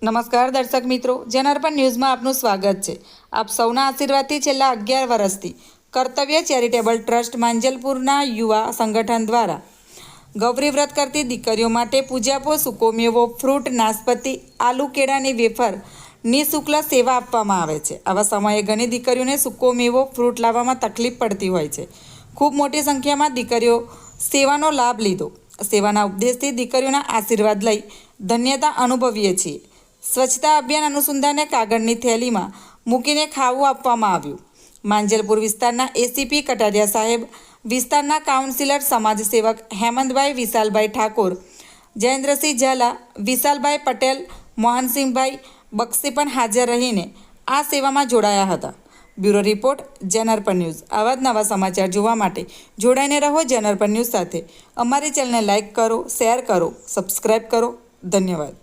નમસ્કાર દર્શક મિત્રો, જનાર્પણ ન્યૂઝમાં આપનું સ્વાગત છે। આપ સૌના આશીર્વાદથી છેલ્લા 11 વર્ષથી કર્તવ્ય ચેરિટેબલ ટ્રસ્ટ માંજલપુરના યુવા સંગઠન દ્વારા ગૌરી વ્રત કરતી દીકરીઓ માટે પૂજાપો, સૂકો મેવો, ફ્રૂટ, નાશપતિ, આલુ કેળાની વેફર નિઃશુલ્ક સેવા આપવામાં આવે છે। આવા સમયે ઘણી દીકરીઓને સૂકો મેવો, ફ્રૂટ લાવવામાં તકલીફ પડતી હોય છે। ખૂબ મોટી સંખ્યામાં દીકરીઓ સેવાનો લાભ લીધો। સેવાના ઉપદેશથી દીકરીઓના આશીર્વાદ લઈ ધન્યતા અનુભવીએ છીએ। સ્વચ્છતા અભિયાન અનુસંધાને કાગળની થેલીમાં મૂકીને ખાવું આપવામાં આવ્યું। માંજલપુર વિસ્તારના એસીપી કટારિયા સાહેબ, વિસ્તારના કાઉન્સિલર સમાજસેવક હેમંતભાઈ વિશાલભાઈ ઠાકોર, જયેન્દ્રસિંહ ઝાલા, વિશાલભાઈ પટેલ, મોહનસિંહભાઈ બક્ષી પણ હાજર રહીને આ સેવામાં જોડાયા હતા। Bureau report, જનાર્પણ news. આવા જ નવા સમાચાર જોવા માટે જોડાઈને રહો જનાર્પણ ન્યૂઝ સાથે। અમારી ચેનલને લાઇક કરો, શેર કરો, સબસ્ક્રાઈબ કરો। ધન્યવાદ।